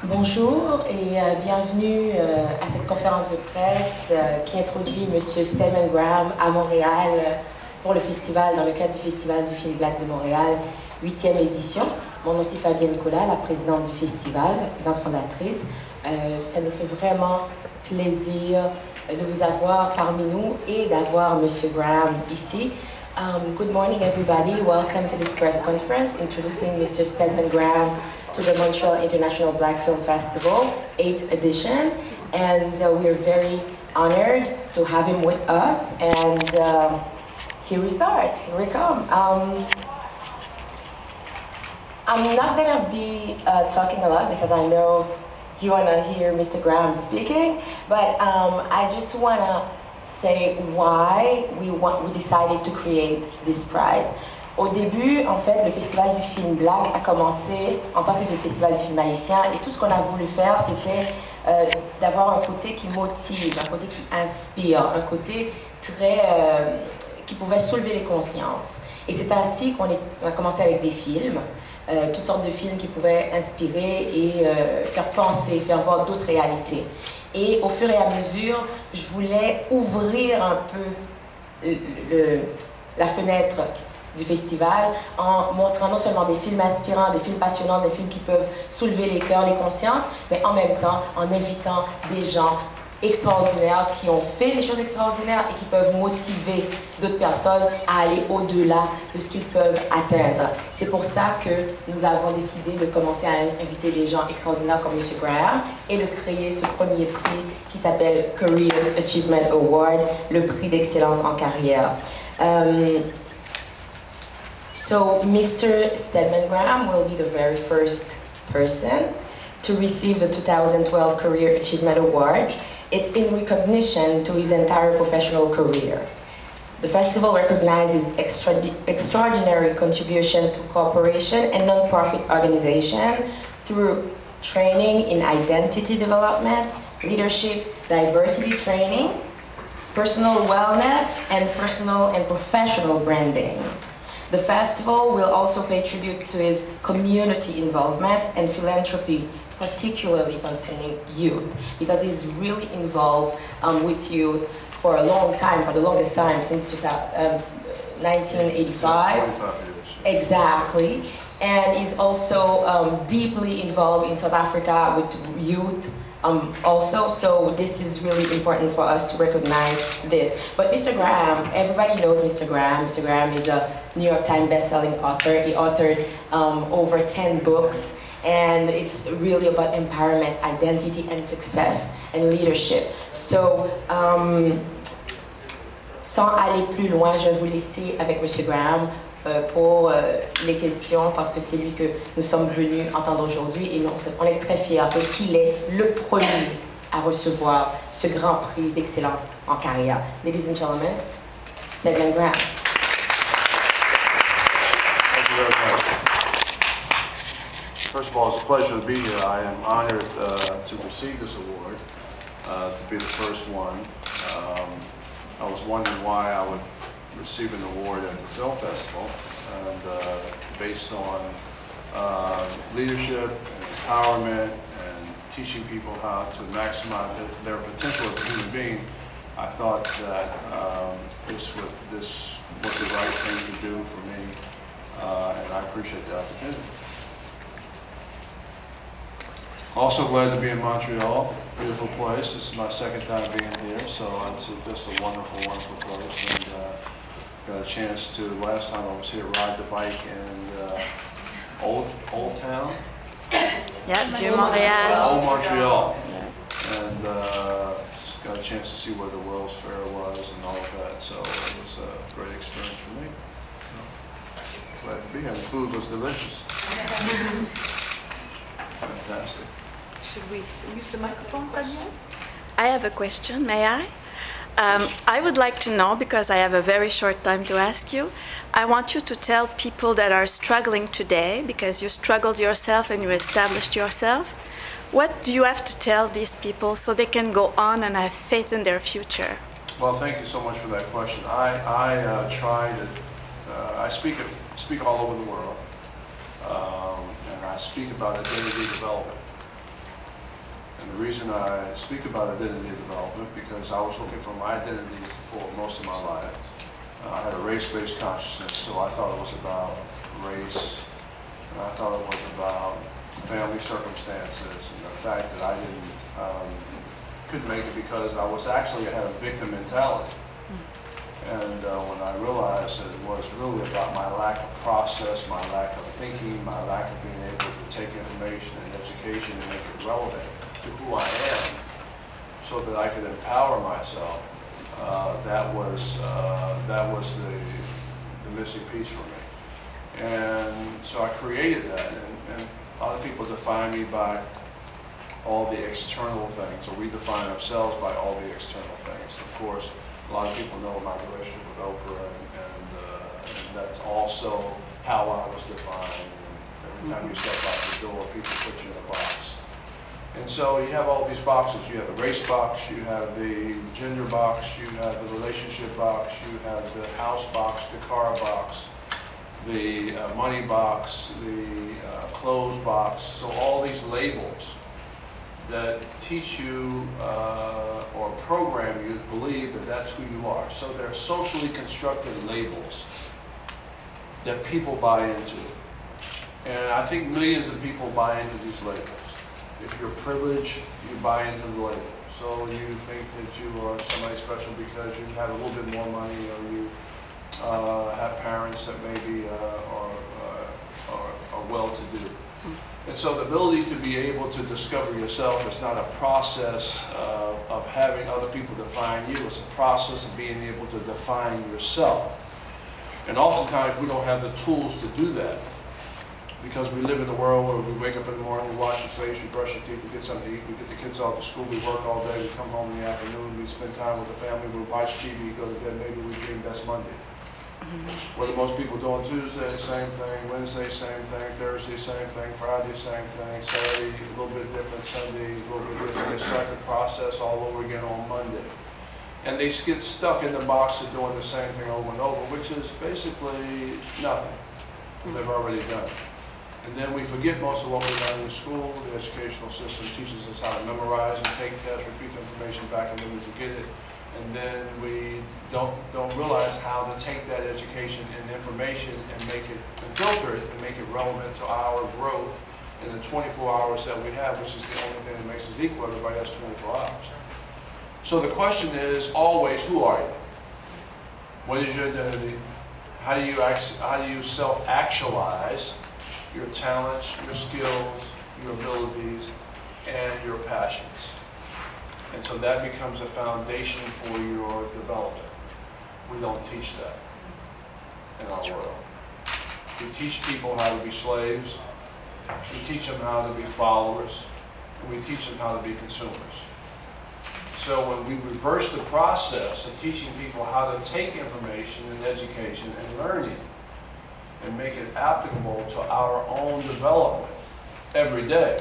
Bonjour et bienvenue à cette conférence de presse qui introduit M. Stedman Graham à Montréal pour le festival, dans le cadre du Festival du film Black de Montréal, 8e édition. Mon nom c'est Fabienne, la présidente du festival, la présidente fondatrice. Ça nous fait vraiment plaisir de vous avoir parmi nous et d'avoir M. Graham ici. Good morning, everybody. Welcome to this press conference introducing Mr. Stedman Graham to the Montreal International Black Film Festival, 8th edition. And we're very honored to have him with us. And here we start. Here we come. I'm not going to be talking a lot because I know you want to hear Mr. Graham speaking, but I just want to say why we decided to create this prize. Au début, en fait, le Festival du film Black a commencé en tant que le Festival du film haïtien, et tout ce qu'on a voulu faire, c'était d'avoir un côté qui motive, un côté qui inspire, un côté très qui pouvait soulever les consciences. Et c'est ainsi qu'on a commencé avec des films, toutes sortes de films qui pouvaient inspirer et faire penser, faire voir d'autres réalités. Et au fur et à mesure, je voulais ouvrir un peu la fenêtre du festival en montrant non seulement des films inspirants, des films passionnants, des films qui peuvent soulever les cœurs, les consciences, mais en même temps en invitant des gens extraordinaires qui ont fait des choses extraordinaires et qui peuvent motiver d'autres personnes à aller au-delà de ce qu'ils peuvent atteindre. C'est pour ça que nous avons décidé de commencer à inviter des gens extraordinaires comme M. Graham et de créer ce premier prix qui s'appelle Career Achievement Award, le prix d'excellence en carrière. So Mr. Stedman Graham will be the very first person to receive the 2012 Career Achievement Award. It's in recognition to his entire professional career. The festival recognizes extraordinary contribution to cooperation and non-profit organization through training in identity development, leadership, diversity training, personal wellness, and personal and professional branding. The festival will also pay tribute to his community involvement and philanthropy, particularly concerning youth, because he's really involved with youth for a long time, for the longest time, since 1985. Exactly. And he's also deeply involved in South Africa with youth also, so this is really important for us to recognize this. But Mr. Graham, everybody knows Mr. Graham. Mr. Graham is a New York Times best-selling author. He authored over 10 books, and it's really about empowerment, identity, and success, and leadership. So, sans aller plus loin, je vais vous laisser avec Mr. Graham pour les questions, parce que c'est lui que nous sommes venus entendre aujourd'hui, et on est très fiers qu'il est le premier à recevoir ce grand prix d'excellence en carrière. Ladies and gentlemen, Stedman Graham. Thank you very much. First of all, it's a pleasure to be here. I am honored to receive this award, to be the first one. I was wondering why I would receive an award at the film festival, and based on leadership and empowerment and teaching people how to maximize their potential as a human being, I thought that this was the right thing to do for me, and I appreciate the opportunity. Also glad to be in Montreal, beautiful place. This is my second time being here, so it's just a wonderful, wonderful place. And got a chance to, last time I was here, ride the bike in Old Town? Yeah, Montreal. Old Montreal. And got a chance to see where the World's Fair was and all of that, so it was a great experience for me. So, glad to be here. The food was delicious. Fantastic. Should we use the microphone, Fabienne? I have a question, may I? I would like to know, because I have a very short time to ask you, I want you to tell people that are struggling today, because you struggled yourself and you established yourself, what do you have to tell these people so they can go on and have faith in their future? Well, thank you so much for that question. I try to, I speak all over the world, and I speak about identity development. And the reason I speak about identity development, because I was looking for my identity for most of my life. I had a race-based consciousness, so I thought it was about race, and I thought it was about family circumstances, and the fact that I couldn't make it because I had a victim mentality. And when I realized that it was really about my lack of process, my lack of thinking, my lack of being able to take information and education and make it relevant to who I am, so that I could empower myself, that was the missing piece for me. And so I created that, and a lot of people define me by all the external things, or we define ourselves by all the external things. Of course, a lot of people know my relationship with Oprah, and that's also how I was defined. And every time you step out the door, people put you in a box. And so you have all these boxes. You have the race box, you have the gender box, you have the relationship box, you have the house box, the car box, the money box, the clothes box. So all these labels that teach you or program you to believe that that's who you are. So they're socially constructed labels that people buy into. And I think millions of people buy into these labels. If you're privileged, you buy into the label. So you think that you are somebody special because you have a little bit more money, or you have parents that maybe are well-to-do. And so the ability to be able to discover yourself is not a process of having other people define you. It's a process of being able to define yourself. And oftentimes we don't have the tools to do that, because we live in a world where we wake up in the morning, we wash your face, we brush your teeth, we get something to eat, we get the kids off to school, we work all day, we come home in the afternoon, we spend time with the family, we watch TV, go to bed, maybe we dream that's Monday. What are most people doing Tuesday? Same thing. Wednesday, same thing. Thursday, same thing. Friday, same thing. Saturday, a little bit different. Sunday, a little bit different. They start the process all over again on Monday. And they get stuck in the box of doing the same thing over and over, which is basically nothing, because they've already done it. And then we forget most of what we learn in school. The educational system teaches us how to memorize and take tests, repeat information back, and then we forget it. And then we don't realize how to take that education and information and make it, and filter it and make it relevant to our growth in the 24 hours that we have, which is the only thing that makes us equal. Everybody has 24 hours. So the question is always, who are you? What is your identity? How do you self-actualize your talents, your skills, your abilities, and your passions? And so that becomes a foundation for your development. We don't teach that in our world. We teach people how to be slaves. We teach them how to be followers. And we teach them how to be consumers. So when we reverse the process of teaching people how to take information and education and learning and make it applicable to our own development every day,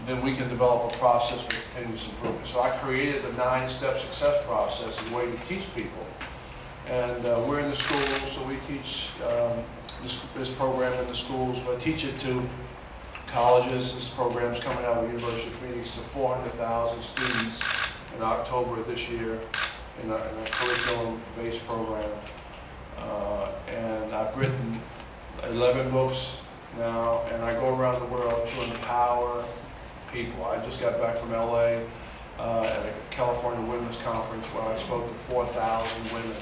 then we can develop a process for continuous improvement. So I created the 9-step success process as a way to teach people. And we're in the schools, so we teach this program in the schools. But I teach it to colleges. This program's coming out with the University of Phoenix to 400,000 students in October of this year in a curriculum-based program. And I've written 11 books now, and I go around the world to empower people. I just got back from LA at a California Women's Conference where I spoke to 4,000 women,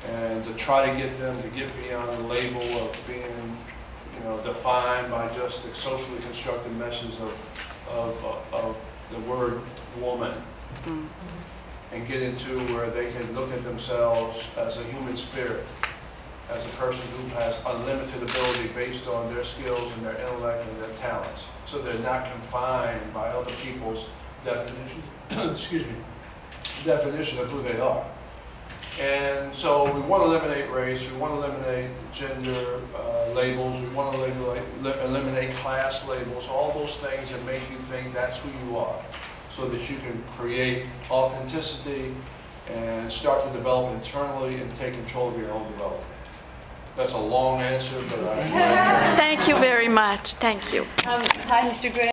and to try to get them to get beyond the label of being, defined by just the socially constructed message of the word woman, and get into where they can look at themselves as a human spirit, as a person who has unlimited ability based on their skills and their intellect and their talents. So they're not confined by other people's definition, definition of who they are. And so we want to eliminate race, we want to eliminate gender labels, we want to eliminate class labels, all those things that make you think that's who you are, so that you can create authenticity and start to develop internally and take control of your own development. That's a long answer, but Thank you very much. Thank you. Hi, Mr. Graham.